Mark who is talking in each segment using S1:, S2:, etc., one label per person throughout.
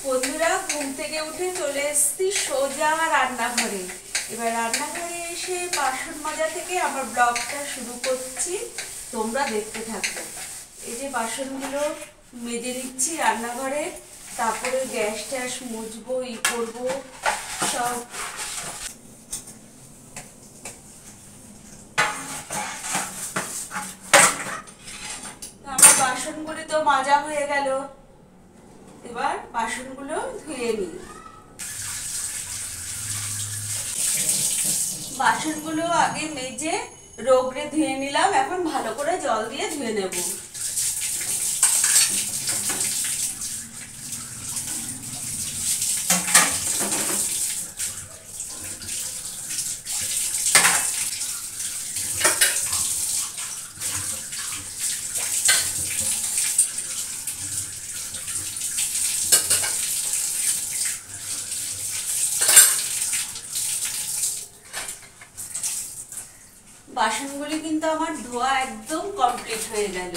S1: বন্ধুরা, ঘুম থেকে উঠে চলে এসেছি সোজা রান্নাঘরে। এবার রান্নাঘরে এসে বাসন মাজা থেকে আমার ব্লগটা শুরু করছি, তোমরা দেখতে থাকো। এই যে বাসনগুলো মেজে নিচ্ছি রান্নাঘরে, তারপরে গ্যাস ট্যাস মুছবো, করবো সব। আমার বাসনগুলি তো মাজা হয়ে গেল, এবার বাসনগুলো ধুয়ে নিই। বাসনগুলো আগে মেজে রোগড়ে ধুয়ে নিলাম, এখন ভালো করে জল দিয়ে ধুয়ে নেব। বাসনগুলি কিন্তু আমার ধোয়া একদম কমপ্লিট হয়ে গেল।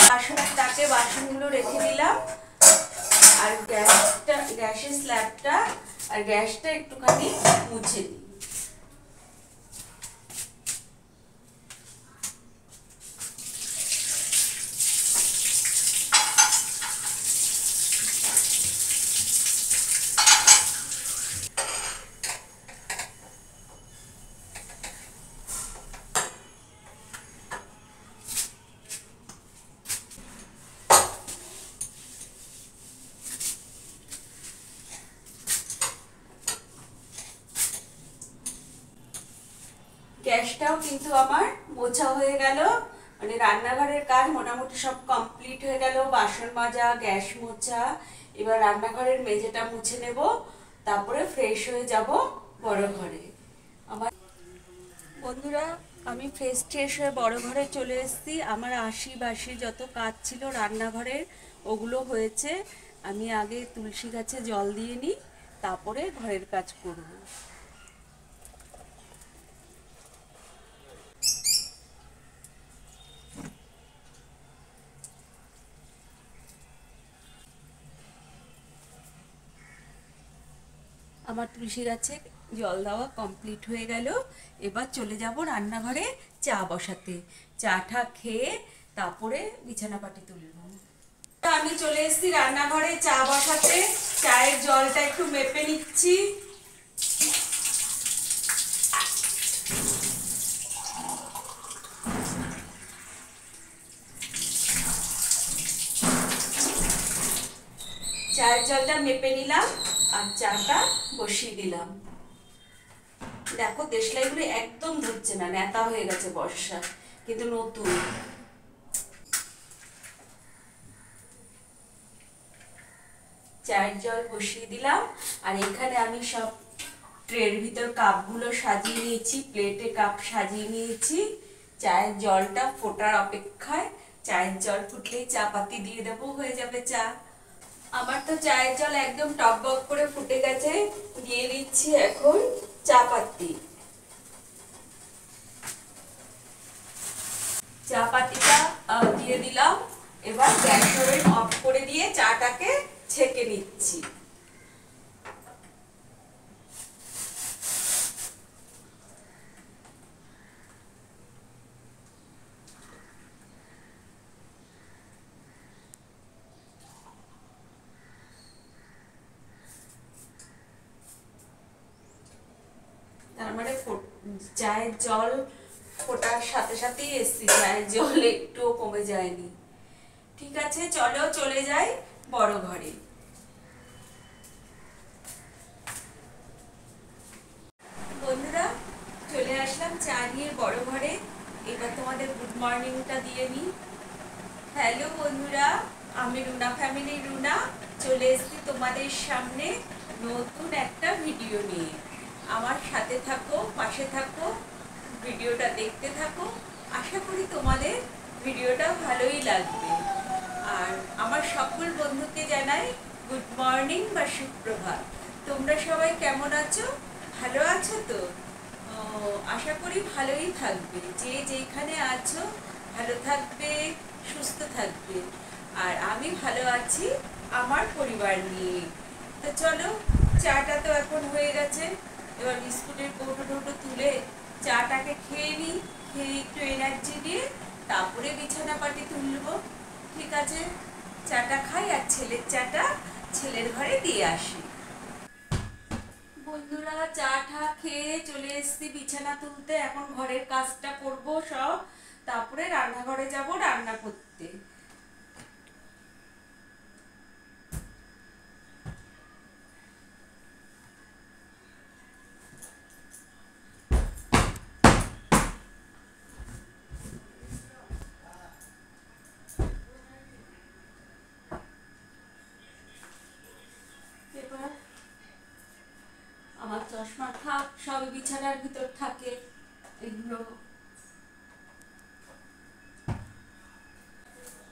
S1: বাসনের তাকে বাসনগুলো রেখে দিলাম, আর গ্যাসের স্ল্যাবটা আর গ্যাসটা একটুখানি মুছে দিই। গ্যাসটাও কিন্তু আমার মোছা হয়ে গেল, মানে রান্নাঘরের কাজ মোটামুটি সব কমপ্লিট হয়ে গেল। বাসন মাজা, গ্যাস মোছা, এবার রান্নাঘরের মেঝেটা মুছে নেব, তারপরে ফ্রেশ হয়ে যাব বড় ঘরে। আমার বন্ধুরা, আমি ফ্রেশ হয়ে বড় ঘরে চলে এসেছি। আমার আশি যত কাজ ছিল রান্নাঘরের ওগুলো হয়েছে। আমি আগে তুলসী গাছে জল দিয়ে নিই, তারপরে ঘরের কাজ করব। আমার তুলসী গাছে জল দেওয়া কমপ্লিট হয়ে গেল। এবার চলে যাব রান্নাঘরে চা বসাতে। চাটা খেয়ে তারপরে বিছানাপাটি তুলব। আমি চলে এসেছি রান্নাঘরে চা বসাতে। চায়ের জলটা একটু মেপে নিচ্ছি। চায়ের জলটা মেপে নিলাম আর চাটা বসিয়ে দিলাম। দেখো দেশলাইগুলো একদম ধরছে না, নেতা হয়ে গেছে বর্ষা, কিন্তু নতুন। চায়ের জল বসিয়ে দিলাম, আর এখানে আমি সব ট্রের ভিতর কাপগুলো সাজিয়ে নিয়েছি, প্লেটে কাপ সাজিয়ে নিয়েছি। চায়ের জলটা ফোটার অপেক্ষায়, চায়ের জল ফুটলেই চা পাতি দিয়ে দেবো, হয়ে যাবে চা। আমার তো চায়ের জল একদম টকবক করে ফুটে গেছে, দিয়ে দিচ্ছি এখন চা পাতি। চা পাতিটা দিয়ে দিলাম। এবার গ্যাস ওভেন অফ করে দিয়ে চাটাকে ছেঁকে নিচ্ছি। তার মানে চায়ের জল ফোটার সাথে সাথেই এসছি, চায়ের জল একটুও কমে যায়নি। ঠিক আছে, চলো চলে যাই বড় ঘরে। বন্ধুরা, চলে আসলাম চা নিয়ে বড় ঘরে। এবার তোমাদের গুড মর্নিংটা দিয়ে নিই। হ্যালো বন্ধুরা, আমি রুনা ফ্যামিলি রুনা চলে এসেছি তোমাদের সামনে নতুন একটা ভিডিও নিয়ে। আমার সাথে থাকো, পাশে থাকো, ভিডিওটা দেখতে থাকো। আশা করি তোমাদের ভিডিওটা ভালোই লাগবে। আর আমার সকল বন্ধুকে জানাই গুড মর্নিং বা সুপ্রভাত। তোমরা সবাই কেমন আছো? ভালো আছো তো? আশা করি ভালোই থাকবে। যে যেখানে আছো ভালো থাকবে, সুস্থ থাকবে। আর আমি ভালো আছি, আমার পরিবার নিয়ে। তো চলো, চাটা তো এখন হয়ে গেছে, এবার বিস্কুটের কৌটো টৌটো তুলে চাটাকে খেয়ে নিই, খেয়ে একটু এনার্জি দিয়ে তারপরে বিছানা পাটি তুলবো। ঠিক আছে, চাটা খাই আর ছেলের চাটা ছেলের ঘরে দিয়ে আসি। বন্ধুরা, চা টা খেয়ে চলে এসেছি বিছানা তুলতে। এখন ঘরের কাজটা করব সব, তারপরে রান্নাঘরে যাব রান্না করতে। এবার আমার চশমা থাক, সবই বিছানার ভিতর থাকে, এগুলো।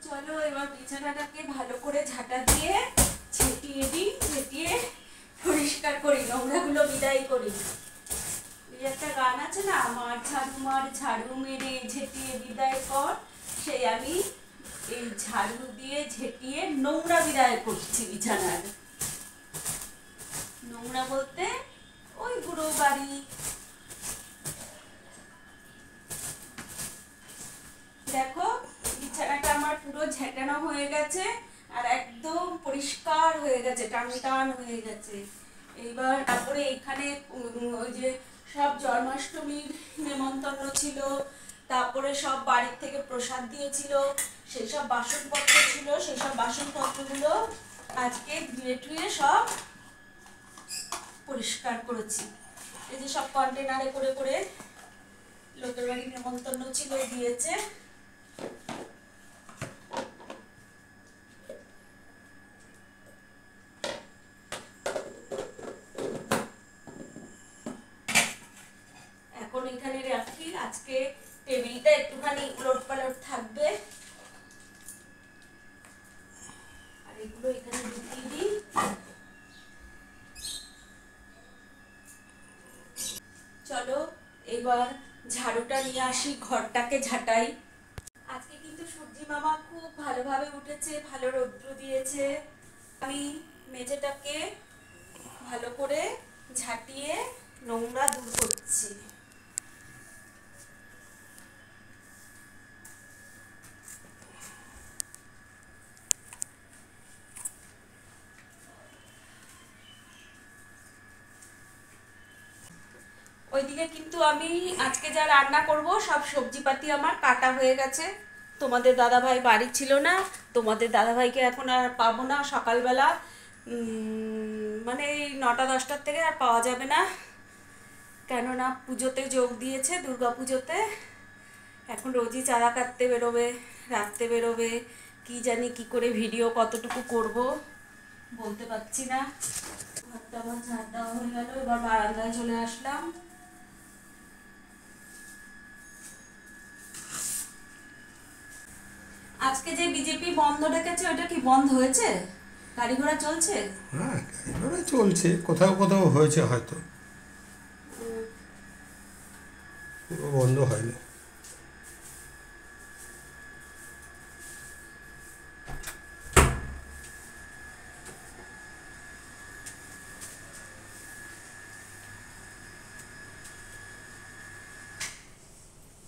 S1: চলো এবার বিছানাটাকে ভালো করে ঝাঁটা দিয়ে ঝেঁটিয়ে দিই, ঝেঁটিয়ে পরিষ্কার করি, নোংরাগুলো বিদায় করি। এই একটা গান আছে না, মার ঝাড়ু মেরে ঝেঁটিয়ে বিদায় কর, সেই আমি এই ঝাড়ু দিয়ে ঝেঁটিয়ে নোংরা বিদায় করছি বিছানার। নোংরা বলতে ওই বুড়ো বাড়ি। দেখো, বিছানাটা আমার পুরো ঝেঁটানো হয়ে গেছে আর একদম পরিষ্কার হয়ে গেছে, টান টান হয়ে গেছে। এইবার তারপরে এখানে ওই যে সব জন্মাষ্টমীর নেমন্তন্ন ছিল, তারপরে সব বাড়ির থেকে প্রসাদ দিয়েছিল, সেই সব বাসনপত্র ছিল, সেই সব বাসনপত্রগুলো আজকে ধুয়ে টুয়ে সব পরিষ্কার করেছি। এই যে সব কন্টেনারে করে করে লোকের বাড়ি নেমন্তন্ন ছিল দিয়েছে। এখন এখানে রাখি, আজকে টেবিলটা একটুখানি উলট পালট থাকবে, আর এগুলো এখানে ঢুকিয়ে দিই। চলো এবার ঝাড়ুটা নিয়ে আসি, ঘরটাকে ঝাঁটাই। আজকে কিন্তু সূর্যি মামা খুব ভালোভাবে উঠেছে, ভালো রৌদ্র দিয়েছে। আমি মেঝেটাকে ভালো করে ঝাঁটিয়ে নোংরা দূর করছি। ওইদিকে কিন্তু আমি আজকে যা রান্না করব সব সবজিপাতি আমার কাটা হয়ে গেছে। তোমাদের দাদাভাই বাড়ি ছিল না, তোমাদের দাদাভাইকে এখন আর পাবো না সকালবেলা, মানে এই 9টা-10টার থেকে আর পাওয়া যাবে না, কেননা পুজোতে যোগ দিয়েছে, দুর্গা পুজোতে। এখন রোজই চাঁদা কাটতে বেরোবে, রাখতে বেরোবে, কি জানি কি করে ভিডিও কতটুকু করব বলতে পারছি না। ঘরটা আমার ঝাড় দেওয়া হয়ে গেল, এবার বারান্দায় চলে আসলাম। আজকে যে বিজেপি বন্ধ ডেকেছে, ওটা কি বন্ধ হয়েছে? গাড়ি ঘোড়া চলছে?
S2: হ্যাঁ, গাড়ি ঘোড়া চলছে, কোথাও কোথাও হয়েছে হয়তো, পুরো বন্ধ হয়নি।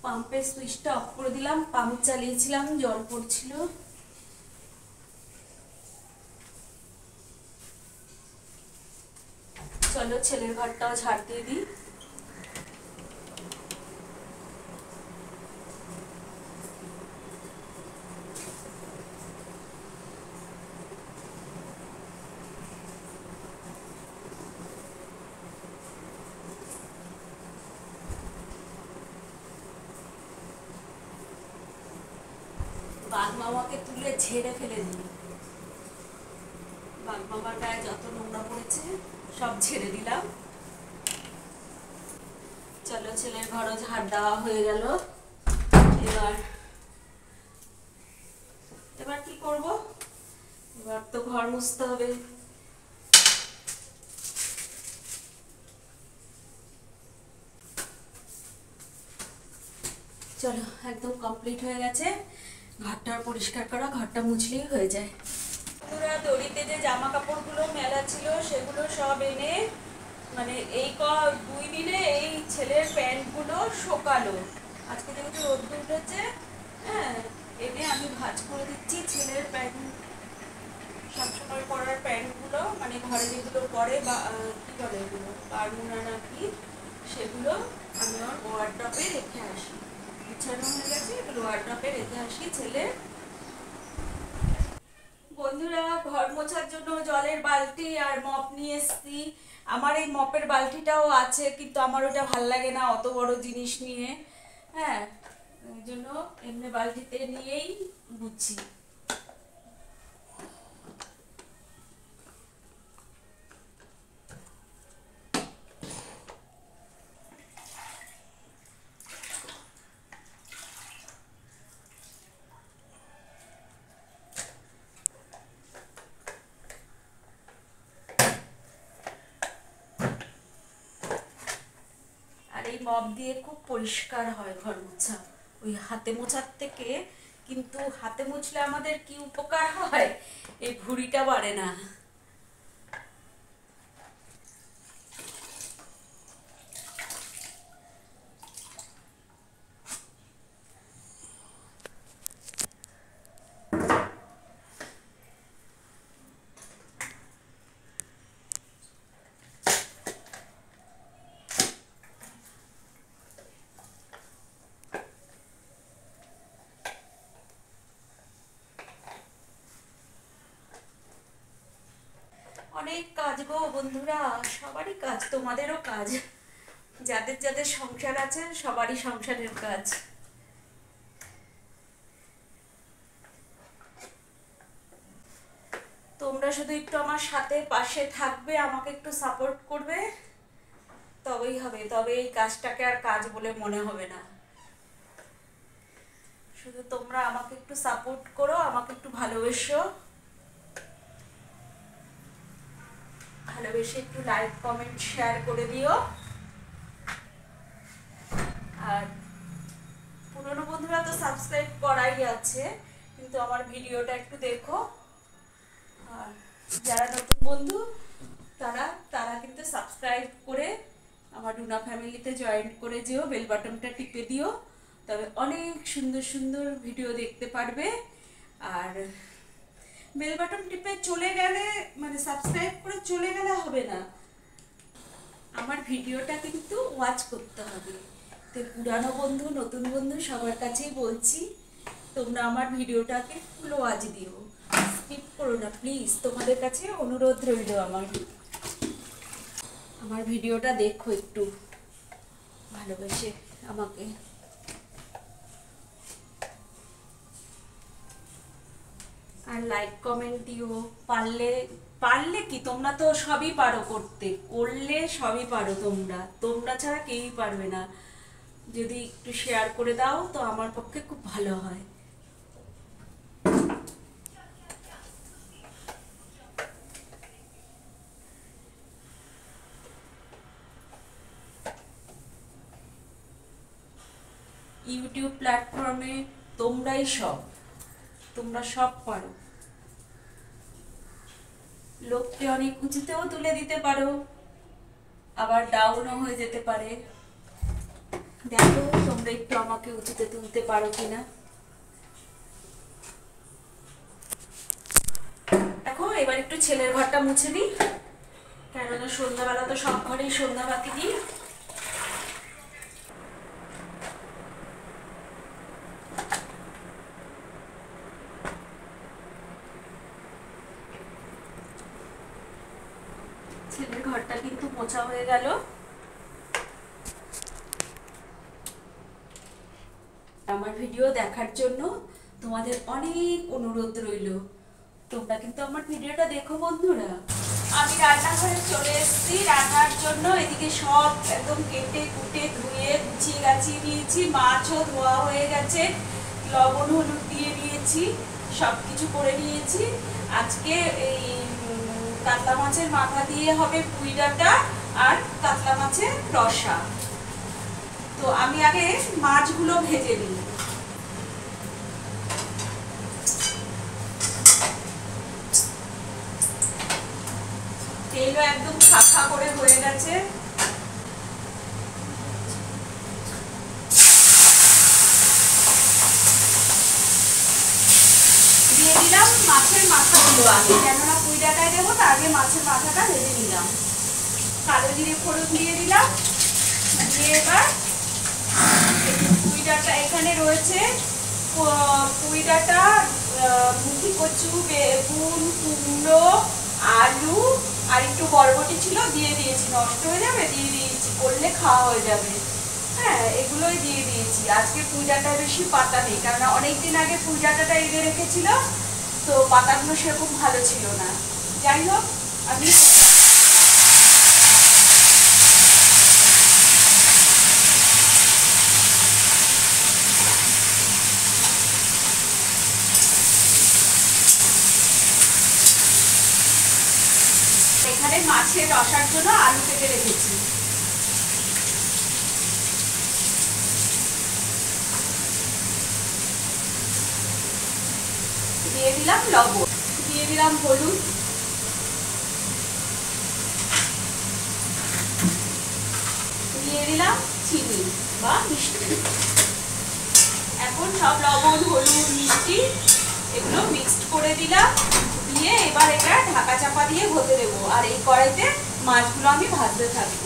S1: পাম্পের সুইচটা অফ করে দিলাম, পাম্প চালিয়েছিলাম, জল পড়ছিল। চলো ছেলের ঘরটাও ঝাড় দিয়ে দিই। বাঘ মামাকে তুলে ঝেড়ে ফেলে দিই। বাঘ মামার গায়ে যত নোংরা পড়েছে সব ঝেড়ে দিলাম। চলো ছেলের ঘরও ঝাড় দেওয়া হয়ে গেল। এবার এবার কি করব? এবার তো ঘর মুছতে হবে। চলো, একদম কমপ্লিট হয়ে গেছে, ঘরটা পরিষ্কার করা, ঘরটা মুছলেই হয়ে যায়। বন্ধুরা, দড়িতে যে জামা কাপড়গুলো মেলা ছিল সেগুলো সব এনে মানে এই 2 দিনে এই ছেলের প্যান্টগুলো শুকালো। আজকে যেহেতু রোদ্দুর উঠেছে, হ্যাঁ, এনে আমি ভাঁজ করে দিচ্ছি ছেলের প্যান্ট, সবসময় পরার প্যান্টগুলো, মানে ঘরে যেগুলো পরে বা কি বলে এগুলো বারমুনা নাকি, সেগুলো আমি আমার ওয়ারড্রপে রেখে আসি। বিছানো হয়ে গেছে, এগুলো ওয়ারড্রপে রেখে আসি ছেলের। বন্ধুরা, ঘর মোছার জন্য জলের বালতি আর মপ নিয়ে এসছি। আমার এই মপের বালতিটাও আছে, কিন্তু আমার ওটা ভাল লাগে না অত বড় জিনিস নিয়ে, হ্যাঁ, ওই জন্য এমনি বালতিতে নিয়েই মুছি। আর এই মপ দিয়ে খুব পরিষ্কার হয় ঘর মোছা, ওই হাতে মোছার থেকে। কিন্তু হাতে মুছলে আমাদের কি উপকার হয়, এই ভুঁড়িটা বাড়ে না। অনেক কাজ গো বন্ধুরা, সবারই কাজ, তোমাদেরও কাজ, যাদের যাদের সংসার আছে সবারই সংসারের কাজ। তোমরা শুধু একটু আমার সাথে পাশে থাকবে, আমাকে একটু সাপোর্ট করবে, তবেই হবে, তবে এই কাজটাকে আর কাজ বলে মনে হবে না। শুধু তোমরা আমাকে একটু সাপোর্ট করো, আমাকে একটু ভালোবেসো, ভালোবেসে একটু লাইক কমেন্ট শেয়ার করে দিও। আর পুরনো বন্ধুরা তো সাবস্ক্রাইব করাই আছে, কিন্তু আমার ভিডিওটা একটু দেখো। আর যারা নতুন বন্ধু তারা তারা কিন্তু সাবস্ক্রাইব করে আমার রুনা ফ্যামিলিতে জয়েন করে যেও, বেল বাটনটা টিপে দিও, তবে অনেক সুন্দর সুন্দর ভিডিও দেখতে পারবে। আর বেল বাটন টিপে চলে গেলে, মানে সাবস্ক্রাইব করে চলে গেলে হবে না, আমার ভিডিওটা কিন্তু ওয়াচ করতে হবে। তো পুরানো বন্ধু নতুন বন্ধু সবার কাছেই বলছি, তোমরা আমার ভিডিওটাকে ফুল ওয়াচ দিও, স্কিপ করো না প্লিজ, তোমাদের কাছে অনুরোধ রইল। আমার ভিডিওটা দেখো একটু ভালোবেসে আমাকে। আর লাইক কমেন্ট দিও, পারলে পারলে কি, তোমরা তো সবই পারো করতে, করলে সবই পারো, তোমরা তোমরা ছাড়া কেউই পারবে না। যদি একটু শেয়ার করে দাও তো আমার পক্ষে খুব ভালো হয়। ইউটিউব প্ল্যাটফর্মে তোমরাই সব, তোমরা সব পারো। লোককে অনেক উঁচুতেও তুলে দিতে পারো, আবার ডাউনও হয়ে যেতে পারে। দেখো তোমরা একটু আমাকে উঁচুতে তুলতে পারো কিনা। দেখো এবার একটু ছেলের ঘরটা মুছে দিই, কেননা সন্ধ্যাবেলা তো সব ঘরেই সন্ধ্যা বাতি দিই। ছেলের ঘরটা কিন্তু মোছা হয়ে গেল। আমার ভিডিও দেখার জন্য তোমাদের অনেক অনুরোধ রইল, তোমরা কিন্তু আমার ভিডিওটা দেখো বন্ধুরা। আমি রান্নাঘরে চলে এসেছি রান্নার জন্য। এদিকে সব একদম কেটে কুটে ধুয়ে গুছিয়ে গাছিয়ে নিয়েছি, মাছও ধোয়া হয়ে গেছে, লবণ হলুদ দিয়ে নিয়েছি, সব কিছু করে নিয়েছি। আজকে এই কাতলা মাছের মাথা দিয়ে হবে পুঁই ডাঁটা আর কাতলা মাছের রসা। তো আমি আগে মাছগুলো ভেজে নিই। তেলও একদম খাখা করে হয়ে গেছে। দিয়ে দিলাম মাছের মাথাগুলো আগে, কেননা পুঁই ডাঁটায় দেবো, তার আগে মাছের মাথাটা ভেজে নিলাম। কালো জিরে ফোড়ন দিয়ে দিলাম। দিয়ে এবার পুঁই ডাঁটা এখানে রয়েছে, পুঁই ডাঁটা, মুখি কচু, বেগুন, কুমড়ো, আলু আর একটু বরবটি ছিল, দিয়ে দিয়েছি। নষ্ট হয়ে যাবে, দিয়ে দিয়েছি, করলে খাওয়া হয়ে যাবে। হ্যাঁ, এগুলোই দিয়ে দিয়েছি। আজকে পুঁই ডাঁটা বেশি পাতা নেই, কারণ অনেকদিন আগে পুঁই ডাঁটাটা এনে রেখেছিল, তো পাতাগুলো সেরকম ভালো ছিল না। যাই হোক, আমি এখানে মাছের রসার জন্য আলু কেটে রেখেছি। দিয়ে দিলাম লবণ, দিয়ে দিলাম হলুদ, দিয়ে দিলাম চিনি বা মিষ্টি। এখন সব লবণ, হলুদ, মিষ্টি এগুলো মিক্সড করে দিলাম। দিয়ে এবার এটা ঢাকা চাপা দিয়ে হতে দেবো, আর এই কড়াইতে মাছগুলো আমি ভাজতে থাকবো।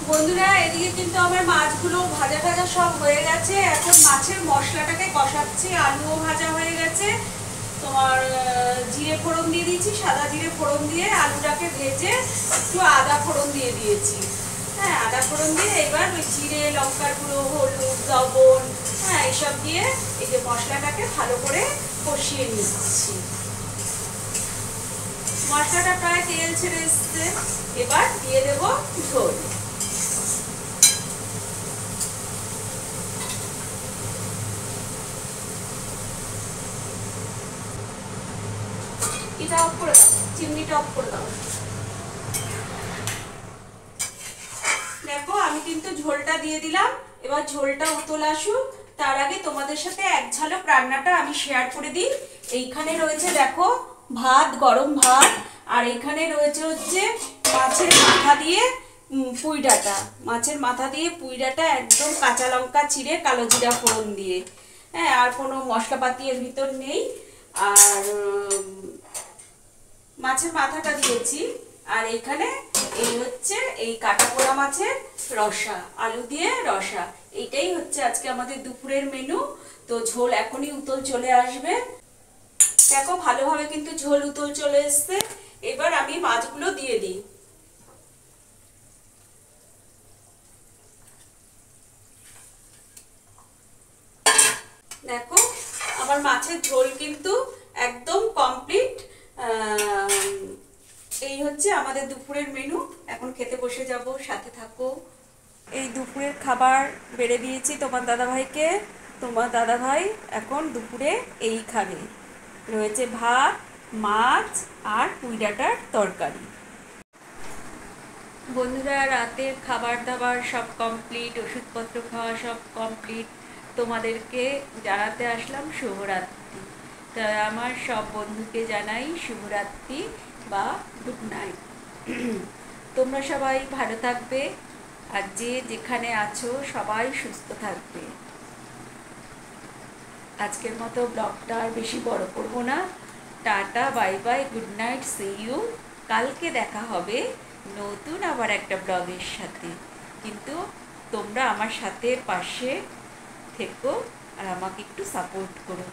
S1: বন্ধুরা, এদিকে কিন্তু আমার মাছগুলো ভাজা ভাজা সব হয়ে গেছে। এখন মাছের মশলাটাকে কষাচ্ছি। আলুও ভাজা হয়ে গেছে। তোমার জিরে ফোড়ন দিয়ে দিয়েছি, সাদা জিরে ফোড়ন দিয়ে আলুটাকে ভেজে একটু আদা ফোড়ন দিয়ে দিয়েছি। হ্যাঁ, আদা ফোড়ন দিয়ে এবার ওই জিরে, লঙ্কার গুঁড়ো, হলুদ, লবণ, হ্যাঁ এইসব দিয়ে এই যে মশলাটাকে ভালো করে কষিয়ে নিচ্ছি। মশলাটা প্রায় তেল ছেড়ে এসছে। এবার দিয়ে দেবো ঝোল। এটা অফ করে দাও, চিমনিটা অফ করে দাও। দেখো, আমি কিন্তু ঝোলটা দিয়ে দিলাম। এবার ঝোলটা উতল আসুক, তার আগে তোমাদের সাথে এক ঝলক রান্নাটা আমি শেয়ার করে দিই। এইখানে রয়েছে দেখো ভাত, গরম ভাত, আর এখানে রয়েছে হচ্ছে মাছের মাথা দিয়ে পুঁই ডাঁটা। মাছের মাথা দিয়ে পুঁই ডাঁটা একদম কাঁচা লঙ্কা চিড়ে কালো জিরা ফোড়ন দিয়ে। হ্যাঁ, আর কোনো মশলাপাতি এর ভিতর নেই। আর মাছের মাথাটা দিয়েছি। আর এখানে এই হচ্ছে এই কাটা পোড়া মাছের রসা, আলু দিয়ে রসা। এইটাই হচ্ছে আজকে আমাদের দুপুরের মেনু। তো ঝোল এখনই উতল চলে আসবে। দেখো, ভালোভাবে কিন্তু ঝোল উতল চলে এসছে। এবার আমি মাছগুলো দিয়ে দিই। দেখো, আমার মাছের ঝোল কিন্তু একদম কমপ্লিট। এই হচ্ছে আমাদের দুপুরের মেনু। এখন খেতে বসে যাব, সাথে থাকো। এই দুপুরের খাবার বেড়ে দিয়েছি তোমার দাদাভাইকে। তোমার দাদাভাই এখন দুপুরে এই খাবে। রয়েছে ভাত, মাছ আর পুঁই ডাঁটার তরকারি। বন্ধুরা, রাতের খাবার দাবার সব কমপ্লিট, ওষুধপত্র খাওয়া সব কমপ্লিট। তোমাদেরকে জানাতে আসলাম শুভরাত্রি। তা আমার সব বন্ধুকে জানাই শুভরাত্রি বা গুড নাইট। তোমরা সবাই ভালো থাকবে, আর যে যেখানে আছো সবাই সুস্থ থাকবে। আজকের মতো ব্লগটা আর বেশি বড় করব না। Tata, bye bye, good night, see you. কালকে দেখা হবে নতুন আবার একটা ব্লগের সাথে। কিন্তু তোমরা আমার সাথে পাশে থেকো আর আমাকে একটু সাপোর্ট করো।